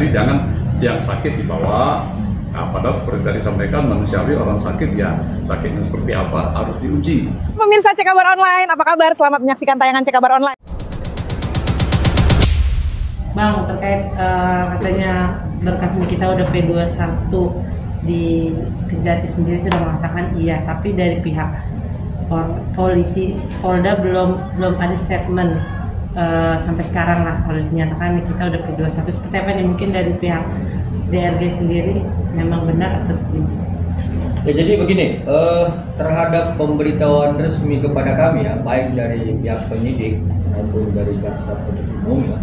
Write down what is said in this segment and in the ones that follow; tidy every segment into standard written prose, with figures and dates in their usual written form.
Jadi jangan yang sakit dibawa. Nah, padahal seperti tadi disampaikan, manusiawi orang sakit ya sakitnya seperti apa harus diuji. Pemirsa Cek Kabar Online, apa kabar? Selamat menyaksikan tayangan Cek Kabar Online. Bang, terkait katanya berkas kita udah P21 di Kejati sendiri sudah mengatakan iya, tapi dari pihak polisi Polda belum ada statement sampai sekarang lah. Kalau dinyatakan kita udah P21 seperti apa nih, mungkin dari pihak DRG sendiri memang benar atau tidak? Ya, jadi begini, terhadap pemberitahuan resmi kepada kami ya, baik dari pihak penyidik maupun dari jaksa penuntut umum ya,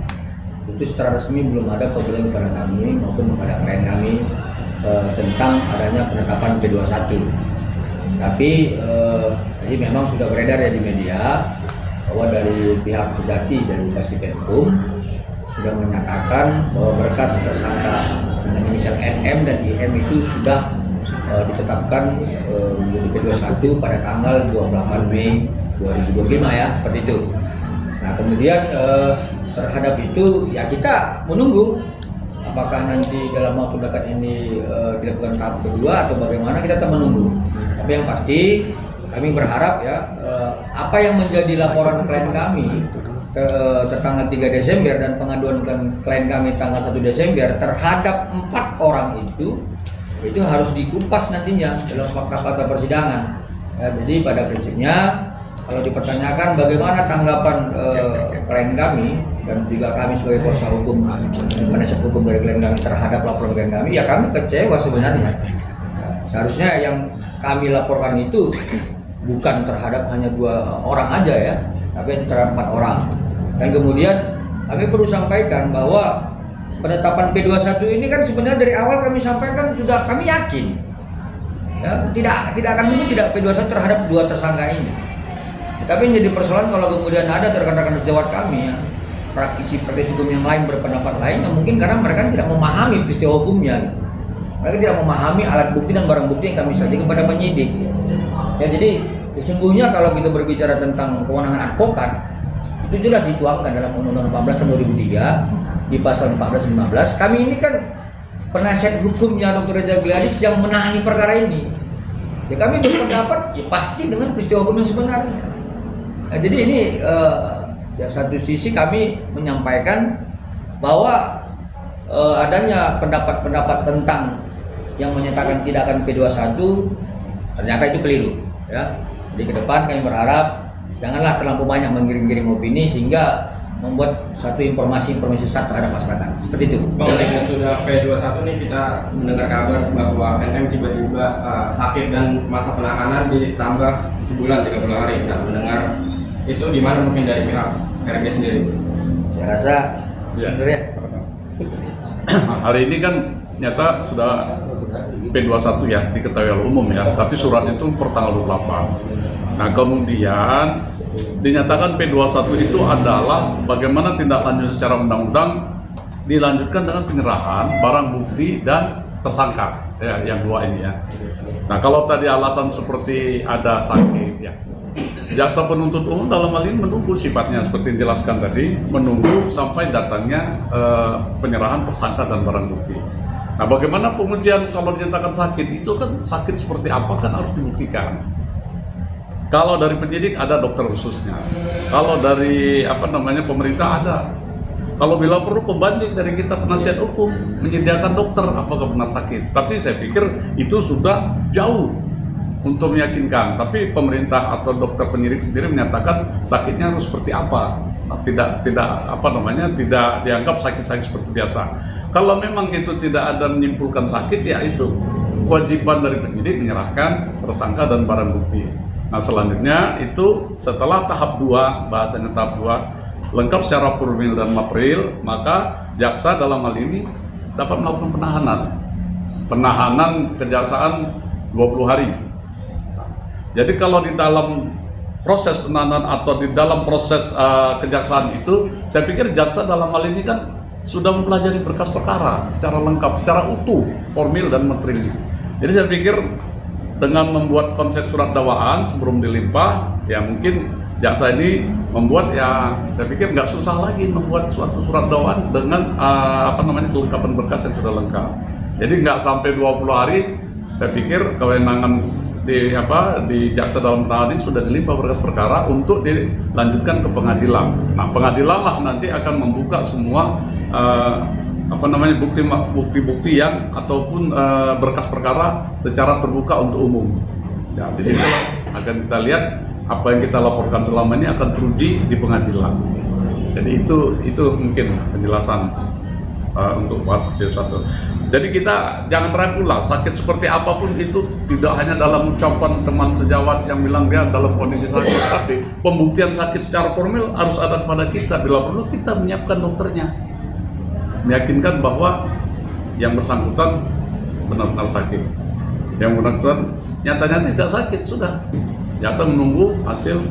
itu secara resmi belum ada pemberitahuan kepada kami maupun kepada klien kami tentang adanya penetapan P21. Tapi jadi memang sudah beredar ya di media bahwa dari pihak Kejati dari Kasipenkum sudah menyatakan bahwa berkas tersangka dengan inisial NM dan IM itu sudah ditetapkan menjadi P21 pada tanggal 28 Mei 2025 ya, seperti itu. Nah, kemudian terhadap itu ya kita menunggu apakah nanti dalam waktu dekat ini dilakukan tahap kedua atau bagaimana, kita tetap menunggu. Tapi yang pasti kami berharap ya apa yang menjadi laporan klien kami tertanggal 3 Desember dan pengaduan klien kami tanggal 1 Desember terhadap 4 orang itu harus dikupas nantinya dalam fakta-fakta persidangan. Ya, jadi pada prinsipnya kalau dipertanyakan bagaimana tanggapan klien kami dan juga kami sebagai kuasa hukum, penasihat hukum dari klien kami terhadap laporan klien kami, ya kami kecewa sebenarnya. Seharusnya yang kami laporkan itu bukan terhadap hanya 2 orang aja ya, tapi terhadap 4 orang. Dan kemudian kami perlu sampaikan bahwa penetapan P21 ini kan sebenarnya dari awal kami sampaikan sudah kami yakin ya, tidak akan mungkin tidak P21 terhadap 2 tersangka ini. Tapi yang jadi persoalan kalau kemudian ada rekan-rekan sejawat kami ya, praktisi hukum yang lain berpendapat lain, yang mungkin karena mereka tidak memahami peristiwa hukumnya, mereka tidak memahami alat bukti dan barang bukti yang kami sajikan kepada penyidik. Ya, jadi sesungguhnya kalau kita berbicara tentang kewenangan advokat, itu jelas dituangkan dalam Undang-Undang 14 tahun 2003 di pasal 14-15. Kami ini kan penasihat hukumnya Dr. Reza Gladys yang menangani perkara ini. Ya, kami berpendapat ya pasti dengan peristiwa hukum yang sebenarnya. Nah, jadi ini ya satu sisi kami menyampaikan bahwa adanya pendapat-pendapat tentang yang menyatakan tidak akan P21 ternyata itu keliru ya. Jadi ke depan kami berharap janganlah terlalu banyak mengiring-giring opini sehingga membuat satu informasi sesat terhadap masyarakat. Seperti itu. Bang, sudah P21 nih kita mendengar kabar bahwa NM tiba-tiba sakit dan masa penahanan ditambah sebulan 30 hari. Nah, mendengar itu di mana mungkin dari pihak RG sendiri? Saya rasa sebenarnya hari ini kan nyata sudah P21 ya, diketahui oleh umum ya, tapi suratnya itu per tanggal 28. Nah, kemudian dinyatakan P21 itu adalah bagaimana tindak lanjut secara undang-undang dilanjutkan dengan penyerahan barang bukti dan tersangka ya, yang 2 ini ya. Nah, kalau tadi alasan seperti ada sakit ya, jaksa penuntut umum dalam hal ini menunggu, sifatnya seperti yang dijelaskan tadi, menunggu sampai datangnya penyerahan tersangka dan barang bukti. Nah, bagaimana pengujian kalau dinyatakan sakit itu kan sakit seperti apa kan harus dibuktikan. Kalau dari penyidik ada dokter khususnya, kalau dari pemerintah ada. Kalau bila perlu pembanding dari kita penasihat hukum menyediakan dokter apakah benar sakit. Tapi saya pikir itu sudah jauh untuk meyakinkan. Tapi pemerintah atau dokter penyidik sendiri menyatakan sakitnya harus seperti apa. Tidak dianggap sakit-sakit seperti biasa. Kalau memang itu tidak ada menyimpulkan sakit, ya itu kewajiban dari penyidik menyerahkan tersangka dan barang bukti. Nah, selanjutnya itu setelah tahap 2, bahasanya tahap 2, lengkap secara formil dan material, maka jaksa dalam hal ini dapat melakukan penahanan kejaksaan 20 hari. Jadi kalau di dalam proses penahanan atau di dalam proses kejaksaan itu, saya pikir jaksa dalam hal ini kan sudah mempelajari berkas perkara secara lengkap, secara utuh, formil dan material. Jadi saya pikir dengan membuat konsep surat dakwaan sebelum dilimpah, ya mungkin jaksa ini membuat, ya saya pikir nggak susah lagi membuat suatu surat dakwaan dengan kelengkapan berkas yang sudah lengkap. Jadi nggak sampai 20 hari, saya pikir kewenangan di jaksa dalam penanganan ini sudah dilimpah berkas perkara untuk dilanjutkan ke pengadilan. Nah, pengadilan lah nanti akan membuka semua bukti-bukti yang ataupun berkas perkara secara terbuka untuk umum. Ya, di situ akan kita lihat apa yang kita laporkan selama ini akan teruji di pengadilan. Jadi itu mungkin penjelasan untuk Pak P1. Jadi kita jangan ragu lah, sakit seperti apapun itu tidak hanya dalam ucapan teman sejawat yang bilang dia dalam kondisi sakit, tapi pembuktian sakit secara formil harus ada pada kita. Bila perlu kita menyiapkan dokternya, meyakinkan bahwa yang bersangkutan benar-benar sakit, yang benar-benar nyatanya tidak sakit. Sudah jaksa menunggu hasil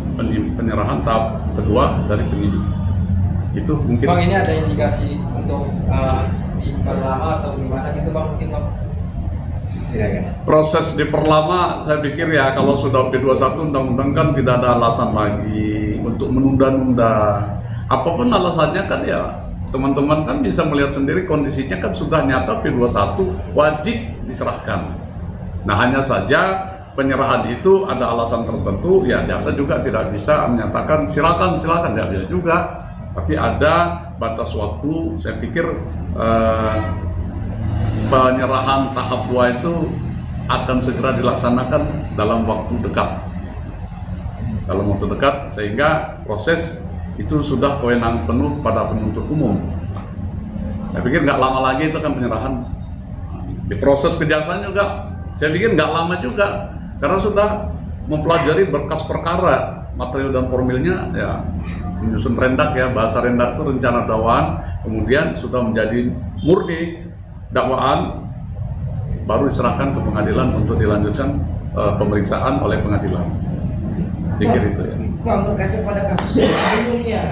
penyerahan tahap kedua dari penyidik. Itu mungkin Bang, ini ada indikasi untuk diperlama atau gimana gitu Bang, mungkin Bang? proses diperlama. Saya pikir ya kalau sudah P21 undang-undang kan tidak ada alasan lagi untuk menunda-nunda. Apapun alasannya kan ya teman-teman kan bisa melihat sendiri kondisinya kan sudah nyata P21 wajib diserahkan. Nah, hanya saja penyerahan itu ada alasan tertentu, ya jaksa juga tidak bisa menyatakan silakan, tidak bisa juga. Tapi ada batas waktu. Saya pikir penyerahan tahap 2 itu akan segera dilaksanakan dalam waktu dekat, sehingga proses itu sudah kewenangan penuh pada penuntut umum. Saya pikir nggak lama lagi itu akan penyerahan. Di proses kejaksaan juga saya pikir nggak lama juga, karena sudah mempelajari berkas perkara, material dan formilnya, ya menyusun rendak, ya bahasa rendak itu rencana dakwaan, kemudian sudah menjadi murni dakwaan, baru diserahkan ke pengadilan untuk dilanjutkan pemeriksaan oleh pengadilan. Pikir itu ya. Bang, berkaca pada kasus sebelumnya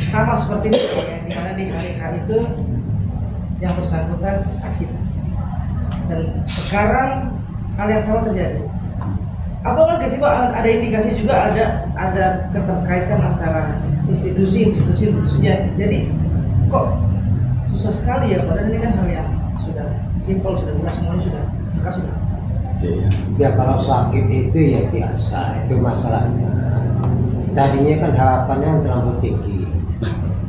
sama seperti itu ya, di mana di hari H itu yang bersangkutan sakit dan sekarang hal yang sama terjadi. Apa nggak sih Pak, ada indikasi juga ada keterkaitan antara institusinya. Jadi kok susah sekali ya, padahal ini kan hal yang sudah simpel, sudah jelas, semuanya sudah bekas sudah. Ya kalau sakit itu ya biasa, itu masalahnya. Tadinya kan harapannya terlalu tinggi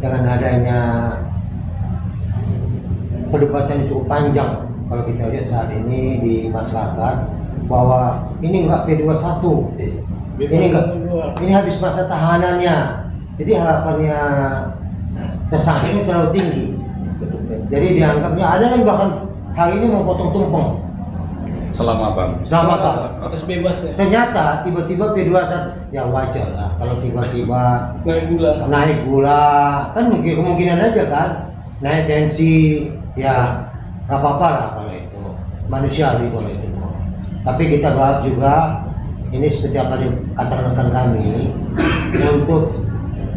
dengan adanya perdebatan yang cukup panjang kalau kita lihat saat ini di masyarakat, bahwa ini enggak P21, ini habis masa tahanannya, jadi harapannya tersangka ini terlalu tinggi. Jadi dianggapnya ada lagi bahkan hari ini mau potong tumpeng. Selamatan Atas bebas ya. Ternyata tiba-tiba P21, ya wajar lah kalau tiba-tiba naik gula kan kemungkinan aja kan, naik tensi, ya nggak apa-apa lah kalau itu manusiawi kalau itu. Tapi kita bahas juga ini seperti apa dikatakan rekan kami, untuk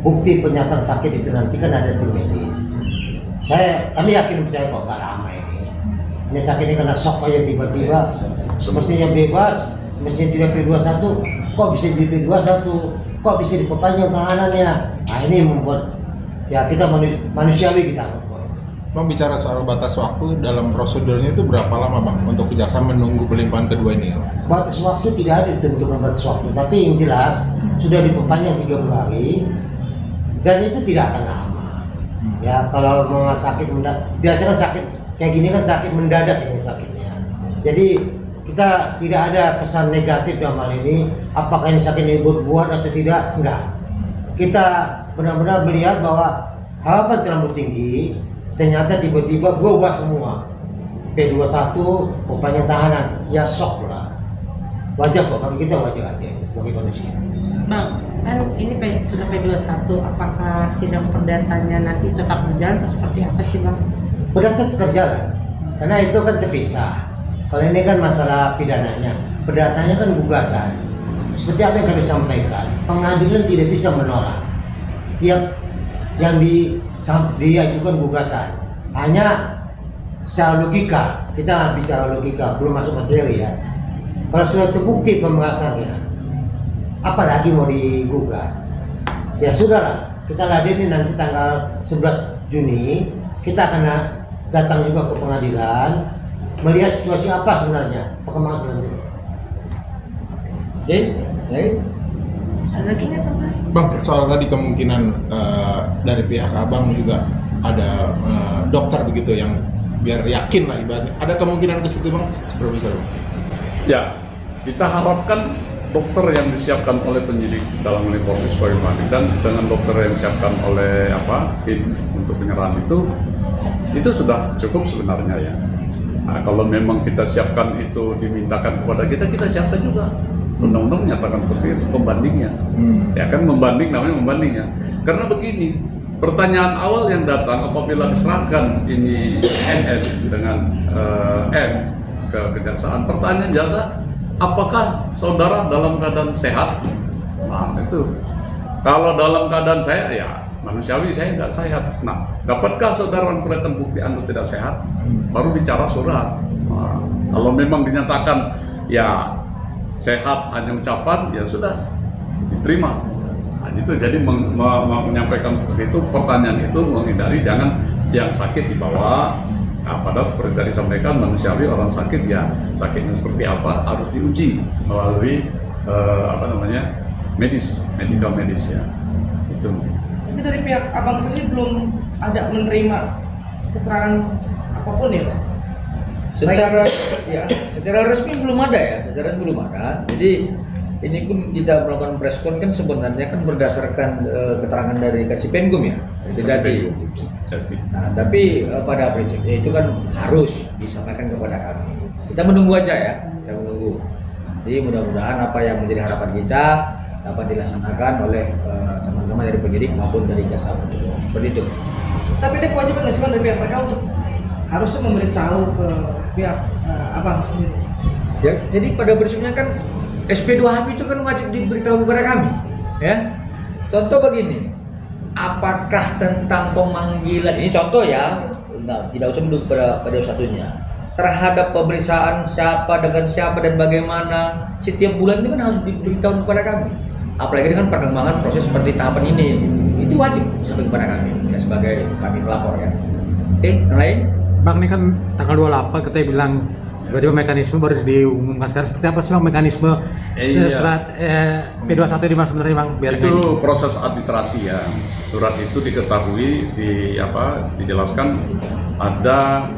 bukti pernyataan sakit itu nanti kan ada tim medis. Kami yakin percaya kok nggak lama ini sakitnya karena shock aja tiba-tiba, mestinya bebas, mestinya tidak P21, kok bisa jadi P21, kok bisa diperpanjang tahanannya. Nah ini membuat ya kita manusiawi kita. Bang, bicara soal batas waktu dalam prosedurnya itu berapa lama Bang untuk kejaksaan menunggu pelimpahan kedua ini? Batas waktu tidak ada ditentukan batas waktu, tapi yang jelas sudah diperpanjang 30 hari dan itu tidak akan lama. Ya kalau mau sakit mendadak, biasanya sakit kayak gini kan sakit mendadak ini sakitnya. Jadi kita tidak ada kesan negatif dalam hal ini, apakah ini sakit ini buat atau tidak, enggak. Kita benar-benar melihat bahwa harapan terlalu tinggi, ternyata tiba-tiba berubah semua. P21 perpanjang tahanan, ya shock lah. Wajar kok, bagi kita wajar aja sebagai manusia. Bang, kan ini sudah P21, apakah sidang perdatanya nanti tetap berjalan atau seperti apa sih Bang? Perdata tetap jalan, karena itu kan terpisah. Kalau ini kan masalah pidananya, perdatanya kan gugatan. Seperti apa yang kami sampaikan, pengadilan tidak bisa menolak setiap yang diajukan gugatan. Hanya secara logika, kita bicara logika, belum masuk materi ya. Kalau sudah terbukti pemerasannya, apalagi mau digugat? Ya sudahlah, kita ladeni nanti tanggal 11 Juni, kita akan datang juga ke pengadilan, melihat situasi apa sebenarnya, perkembangan selanjutnya. Oke, baik. Ada lagi nggak teman? Bang, soal tadi kemungkinan dari pihak abang juga ada dokter begitu yang biar yakin lah ibaratnya. Ada kemungkinan ke situ bang? Seberapa besar bang? Ya, kita harapkan dokter yang disiapkan oleh penyidik dalam melaporkan sebagai banding dan dengan dokter yang disiapkan oleh tim untuk penyerahan itu sudah cukup sebenarnya ya. Nah, kalau memang kita siapkan itu dimintakan kepada kita siapkan juga. Undang-undang menyatakan seperti itu pembandingnya. Ya kan membanding namanya membandingnya. Karena begini, pertanyaan awal yang datang apabila diserahkan ini NS dengan M ke kejaksaan, pertanyaan jasa, apakah saudara dalam keadaan sehat? Nah itu, kalau dalam keadaan saya ya manusiawi saya nggak sehat. Nah, dapatkah saudara memperlihatkan bukti Anda tidak sehat? Baru bicara surat. Nah, kalau memang dinyatakan ya sehat hanya ucapan, ya sudah diterima. Nah, itu jadi menyampaikan seperti itu, pertanyaan itu menghindari jangan yang sakit dibawa. Nah, padahal seperti tadi disampaikan manusiawi orang sakit ya sakitnya seperti apa harus diuji melalui medical medis ya. Itu dari pihak abang sendiri belum ada menerima keterangan apapun ya Pak? Secara resmi belum ada ya, secara resmi belum ada. Jadi ini pun kita melakukan press con kan sebenarnya kan berdasarkan keterangan dari Kasipenkum ya, Kejati. Nah, tapi pada prinsipnya itu kan harus disampaikan kepada kami. Kita menunggu aja ya, kita menunggu. Nanti mudah-mudahan apa yang menjadi harapan kita dapat dilaksanakan oleh teman-teman dari penyidik maupun dari jaksa penuntut umum. Seperti itu. Tapi ada kewajiban nggak sih Bang, dari pihak mereka untuk harusnya memberitahu ke pihak abang sendiri? Ya, jadi pada prinsipnya kan SP2HP itu kan wajib diberitahu kepada kami, ya. Contoh begini, apakah tentang pemanggilan ini contoh ya, tidak usah dulu pada satunya. Terhadap pemeriksaan siapa dengan siapa dan bagaimana setiap bulan ini kan harus diberitahu kepada kami. Apalagi dengan perkembangan proses seperti tahapan ini, itu wajib sampai kepada kami ya, sebagai kami pelapor ya. Oke, yang lain? Bang, ini kan tanggal 28 kita bilang tiba-tiba mekanisme baru diumumkan sekarang. Seperti apa sih Bang mekanisme surat P21 di mana sebenarnya Bang? Biar itu proses administrasi ya. Surat itu diketahui dijelaskan ada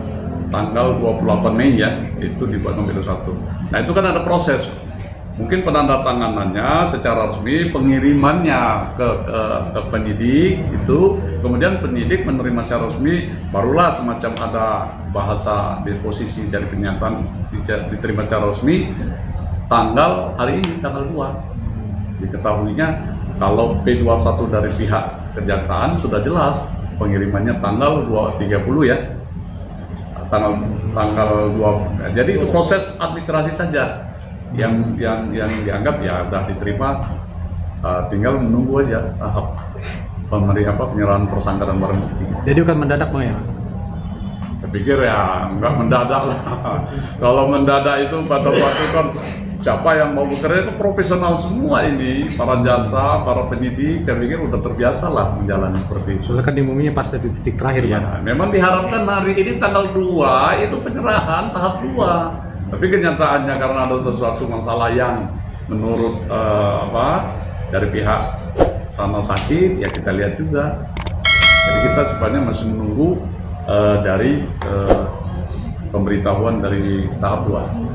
tanggal 28 Mei ya, itu dibuat nomor 21. Nah itu kan ada proses. Mungkin penandatanganannya secara resmi, pengirimannya ke penyidik itu, kemudian penyidik menerima secara resmi, barulah semacam ada bahasa disposisi dari pernyataan diterima secara resmi tanggal hari ini, tanggal 2. Diketahuinya kalau P21 dari pihak kejaksaan sudah jelas pengirimannya tanggal 30 ya. Tanggal 2. Jadi itu proses administrasi saja. Yang dianggap ya sudah diterima, tinggal menunggu aja tahap penyerahan tersangka dan barang bukti. Jadi bukan mendadak Bang ya? Saya pikir ya nggak mendadak lah. Kalau mendadak itu pada waktu kan siapa yang mau bekerja itu profesional semua ini, para jasa, para penyidik, saya pikir udah terbiasa lah menjalani seperti itu. Soalnya kan diumuminya pas dari titik terakhir ya, Bang. memang diharapkan hari ini tanggal 2 itu penyerahan tahap 2. Tapi kenyataannya karena ada sesuatu masalah yang menurut dari pihak sana sakit, ya kita lihat juga. Jadi kita sebenarnya masih menunggu dari pemberitahuan dari tahap 2.